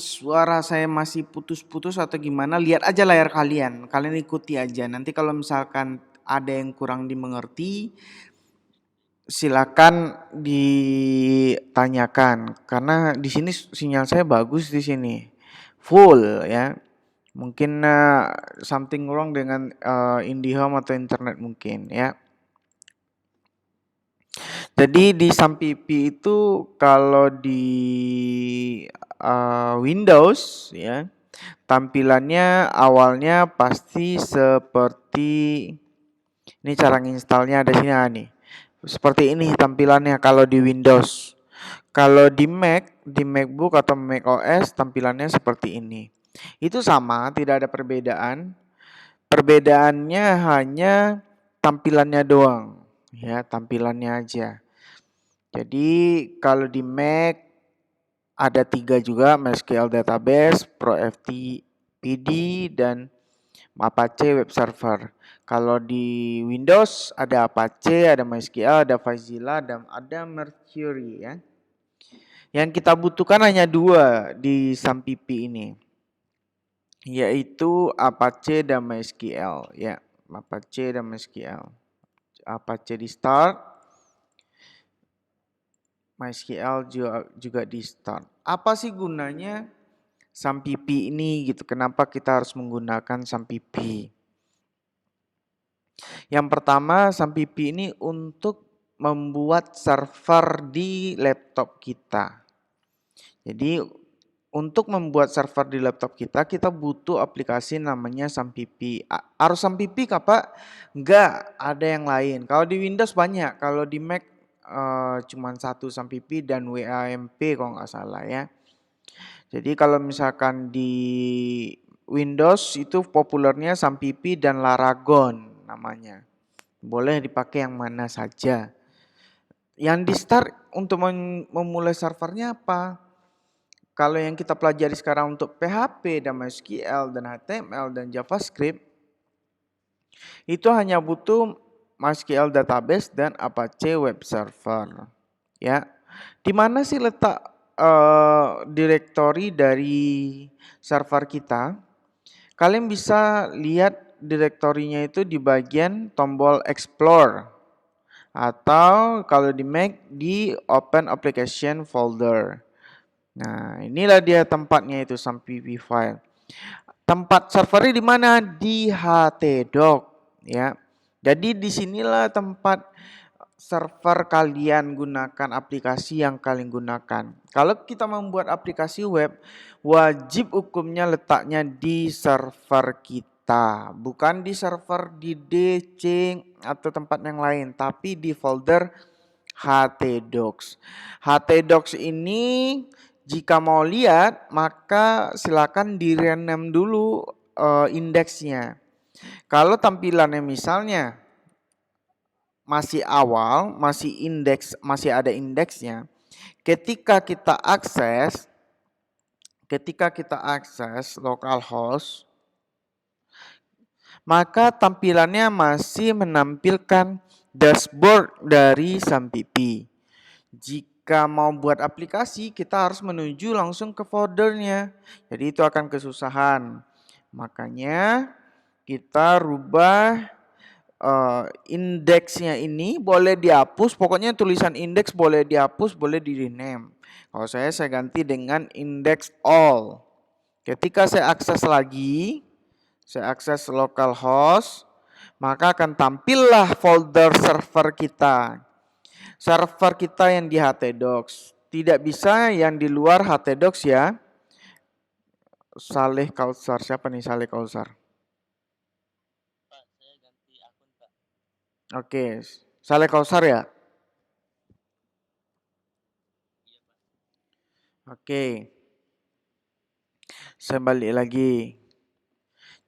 suara saya masih putus-putus atau gimana, lihat aja layar kalian. Kalian ikuti aja. Nanti kalau misalkan ada yang kurang dimengerti, silakan ditanyakan. Karena di sini sinyal saya bagus di sini. Full ya. Mungkin something wrong dengan IndiHome atau internet mungkin ya. Jadi di Sampipi itu kalau di Windows ya, tampilannya awalnya pasti seperti ini, cara nginstalnya ada sini nih. Seperti ini tampilannya kalau di Windows. Kalau di Mac, di MacBook atau Mac OS tampilannya seperti ini. Itu sama, tidak ada perbedaan. Perbedaannya hanya tampilannya doang, ya, tampilannya aja. Jadi kalau di Mac ada 3 juga, MySQL Database, ProFTPD, dan Apache Web Server. Kalau di Windows ada Apache, ada MySQL, ada FileZilla, dan ada Mercury ya. Yang kita butuhkan hanya 2 di Sampipi ini, yaitu Apache dan MySQL ya. Apache dan MySQL. Apache di start, MySQL juga di start. Apa sih gunanya Sampipi ini gitu? Kenapa kita harus menggunakan Sampipi? Yang pertama, Sampipi ini untuk membuat server di laptop kita. Jadi untuk membuat server di laptop kita butuh aplikasi namanya Sampipi. Harus Sampipi kah Pak? Enggak, ada yang lain. Kalau di Windows banyak, kalau di Mac cuma satu Sampipi dan WAMP kalau nggak salah ya. Jadi kalau misalkan di Windows itu populernya Sampipi dan Laragon namanya. Boleh dipakai yang mana saja. Yang di start untuk memulai servernya apa? Kalau yang kita pelajari sekarang untuk PHP dan MySQL dan HTML dan JavaScript, itu hanya butuh MySQL database dan Apache Web Server. Ya, di mana sih letak direktori dari server kita? Kalian bisa lihat direktorinya itu di bagian tombol Explore, atau kalau di Mac di Open Application Folder. Nah, inilah dia tempatnya itu Sampipi file. Tempat servernya di mana? Di htdoc ya. Jadi disinilah tempat server kalian gunakan, aplikasi yang kalian gunakan. Kalau kita membuat aplikasi web, wajib hukumnya letaknya di server kita, bukan di server di DC atau tempat yang lain, tapi di folder htdocs. Htdocs ini jika mau lihat, maka silakan di rename dulu indeksnya. Kalau tampilannya misalnya masih awal, masih ada indeksnya, ketika kita akses localhost, maka tampilannya masih menampilkan dashboard dari Sampipi. Jika mau buat aplikasi, kita harus menuju langsung ke foldernya. Jadi itu akan kesusahan. Makanya kita rubah indeksnya ini, boleh dihapus. Pokoknya tulisan indeks boleh dihapus, boleh di rename. Kalau saya ganti dengan index all. Ketika saya akses lagi, saya akses localhost, maka akan tampillah folder server kita. Server kita yang di htdocs. Tidak bisa yang di luar htdocs ya. Saleh Kausar. Siapa nih Saleh Kausar? Pak, saya ganti akun, Pak. Oke. Saleh Kausar ya? Iya, Pak. Oke. Saya balik lagi.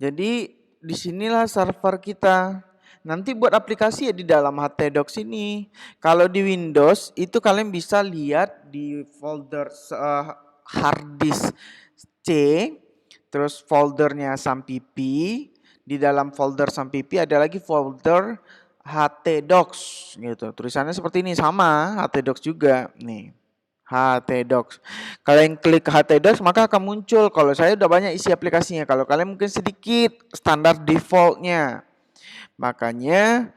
Jadi disinilah server kita. Nanti buat aplikasi ya di dalam htdocs ini. Kalau di Windows itu kalian bisa lihat di folder hard disk C, terus foldernya Sampipi. Di dalam folder Sampipi ada lagi folder htdocs gitu. Tulisannya seperti ini, sama htdocs juga nih. htdocs. Kalau yang klik htdocs maka akan muncul. Kalau saya udah banyak isi aplikasinya. Kalau kalian mungkin sedikit, standar defaultnya. Makanya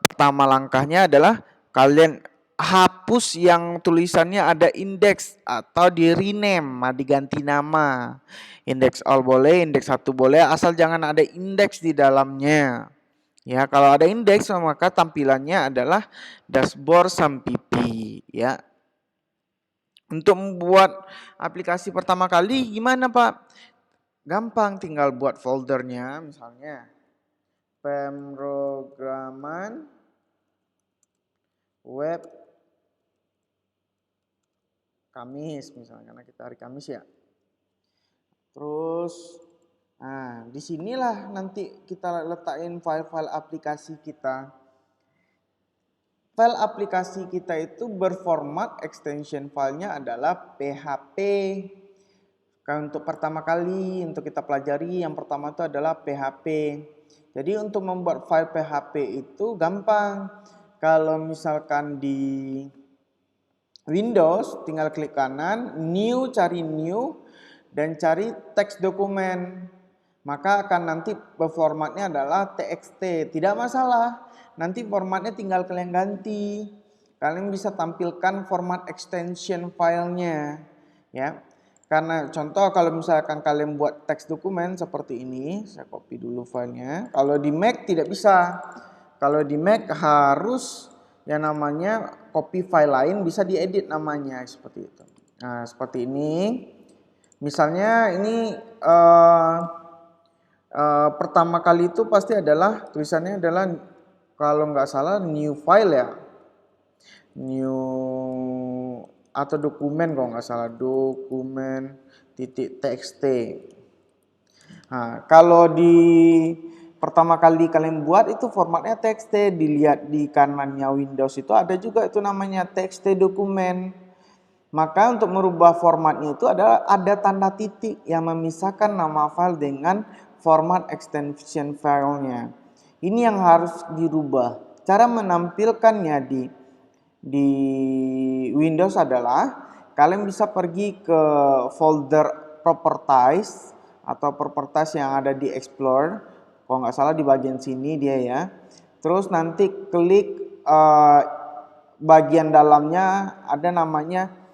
pertama langkahnya adalah kalian hapus yang tulisannya ada indeks atau di rename, diganti nama. Indeks all boleh, indeks 1 boleh, asal jangan ada indeks di dalamnya. Ya, kalau ada indeks maka tampilannya adalah dashboard SAMPP ya. Untuk membuat aplikasi pertama kali gimana, Pak? Gampang, tinggal buat foldernya misalnya pemrograman web Kamis misalnya, karena kita hari Kamis ya. Terus disinilah nanti kita letakin file-file aplikasi kita. File aplikasi kita itu berformat extension filenya adalah PHP. Untuk pertama kali untuk kita pelajari yang pertama itu adalah PHP. Jadi untuk membuat file PHP itu gampang. Kalau misalkan di Windows tinggal klik kanan, new, cari new dan cari teks dokumen. Maka akan nanti formatnya adalah TXT. Tidak masalah. Nanti formatnya tinggal kalian ganti. Kalian bisa tampilkan format extension filenya, ya. Karena contoh kalau misalkan kalian buat teks dokumen seperti ini, saya copy dulu filenya. Kalau di Mac tidak bisa. Kalau di Mac harus yang namanya copy file lain, bisa diedit namanya seperti itu. Nah, seperti ini. Misalnya ini pertama kali itu pasti adalah tulisannya adalah kalau nggak salah new file ya, new atau dokumen kalau nggak salah, dokumen .txt. Nah, kalau di pertama kali kalian buat itu formatnya txt, dilihat di kanannya Windows itu ada juga itu namanya txt dokumen. Maka untuk merubah formatnya itu ada tanda titik yang memisahkan nama file dengan format extension filenya. Ini yang harus dirubah. Cara menampilkannya di Windows adalah kalian bisa pergi ke folder properties atau properties yang ada di Explorer. Kalau nggak salah di bagian sini dia ya. Terus nanti klik bagian dalamnya ada namanya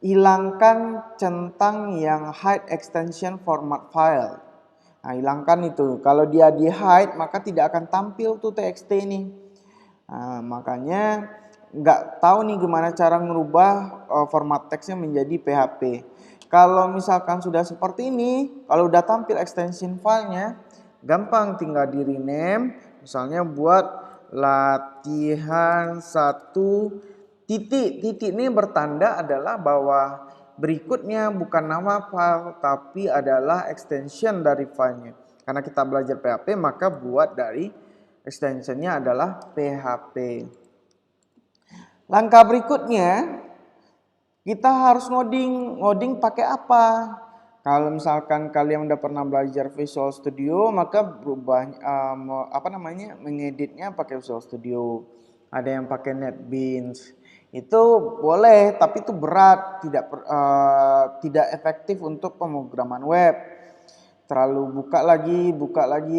hilangkan centang yang hide extension format file. Nah, hilangkan itu. Kalau dia di hide maka tidak akan tampil tuh txt ini. Nah, makanya nggak tahu nih gimana cara merubah format teksnya menjadi PHP. Kalau misalkan sudah seperti ini, kalau udah tampil extension filenya, gampang tinggal di rename. Misalnya buat latihan 1 titik. Titik ini bertanda adalah bahwa berikutnya bukan nama file tapi adalah extension dari filenya. Karena kita belajar PHP maka buat dari extensionnya adalah PHP. Langkah berikutnya kita harus ngoding pakai apa? Kalau misalkan kalian udah pernah belajar Visual Studio maka mengeditnya pakai Visual Studio. Ada yang pakai NetBeans. Itu boleh, tapi itu berat, tidak efektif untuk pemrograman web. Terlalu buka lagi,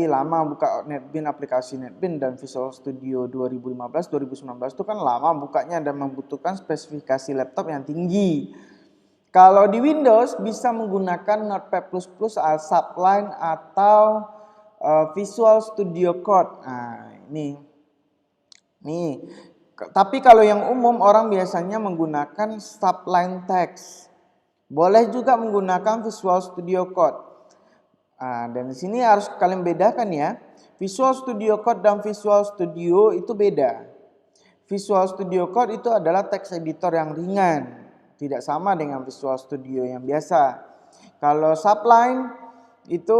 lama buka NetBeans, aplikasi NetBeans dan Visual Studio 2015-2019 itu kan lama bukanya dan membutuhkan spesifikasi laptop yang tinggi. Kalau di Windows bisa menggunakan Notepad++, Sublime atau Visual Studio Code. Nah, ini. Tapi kalau yang umum orang biasanya menggunakan Sublime Text. Boleh juga menggunakan Visual Studio Code. Dan di sini harus kalian bedakan ya. Visual Studio Code dan Visual Studio itu beda. Visual Studio Code itu adalah text editor yang ringan. Tidak sama dengan Visual Studio yang biasa. Kalau Sublime itu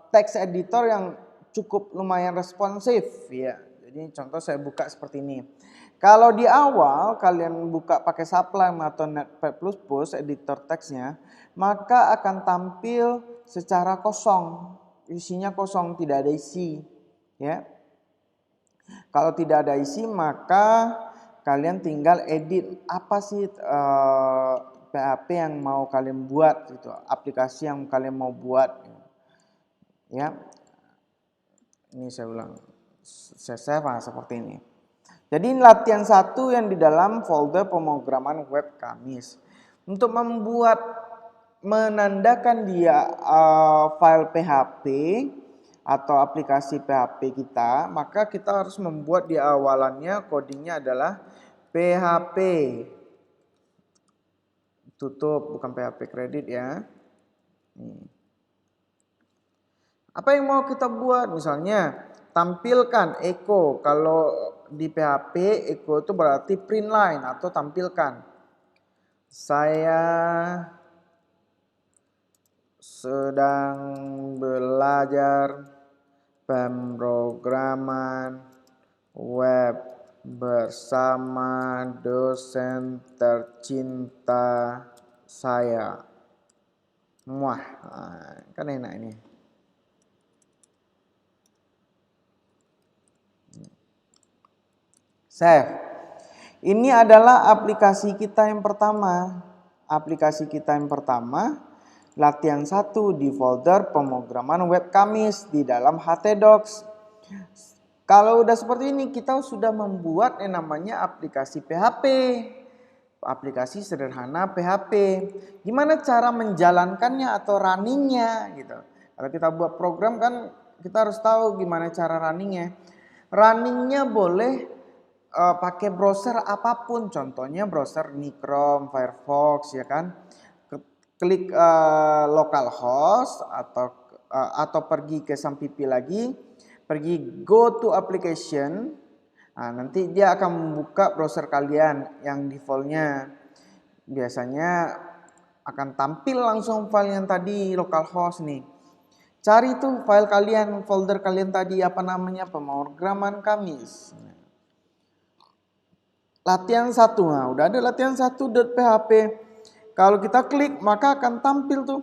text editor yang cukup lumayan responsif ya. Jadi contoh saya buka seperti ini. Kalau di awal kalian buka pakai Sublime atau Notepad++ editor teksnya, maka akan tampil secara kosong. Isinya kosong, tidak ada isi, ya. Kalau tidak ada isi maka kalian tinggal edit apa sih PHP yang mau kalian buat gitu, aplikasi yang kalian mau buat ya. Ini saya ulang, saya save seperti ini. Jadi latihan 1 yang di dalam folder pemrograman web Kamis. Untuk membuat menandakan dia file PHP atau aplikasi PHP kita, maka kita harus membuat di awalannya codingnya adalah PHP. Tutup, bukan PHP kredit ya. Apa yang mau kita buat? Misalnya tampilkan echo. Kalau di PHP echo itu berarti print line atau tampilkan. Saya sedang belajar pemrograman web bersama dosen tercinta saya. Wah, kan enak ini. Save. Ini adalah aplikasi kita yang pertama. Aplikasi kita yang pertama, latihan 1 di folder pemrograman web Kamis di dalam htdocs. Kalau udah seperti ini, kita sudah membuat yang namanya aplikasi PHP. Aplikasi sederhana PHP. Gimana cara menjalankannya atau runningnya gitu. Kalau kita buat program kan kita harus tahu gimana cara runningnya. Runningnya boleh pakai browser apapun, contohnya browser Chrome, Firefox ya kan. Klik localhost atau pergi ke Sampipi lagi, pergi go to application. Nah, nanti dia akan membuka browser kalian yang defaultnya. Biasanya akan tampil langsung file yang tadi localhost nih. Cari tuh file kalian, folder kalian tadi apa namanya, pemrograman Kamis. Latihan 1, nah udah ada latihan 1.php. Kalau kita klik maka akan tampil tuh.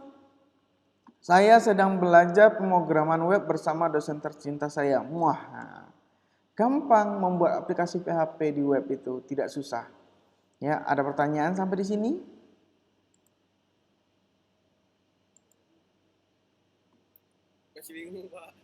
Saya sedang belajar pemrograman web bersama dosen tercinta saya. Wah, gampang membuat aplikasi PHP di web itu, tidak susah. Ya, ada pertanyaan sampai di sini? Masih bingung, Pak.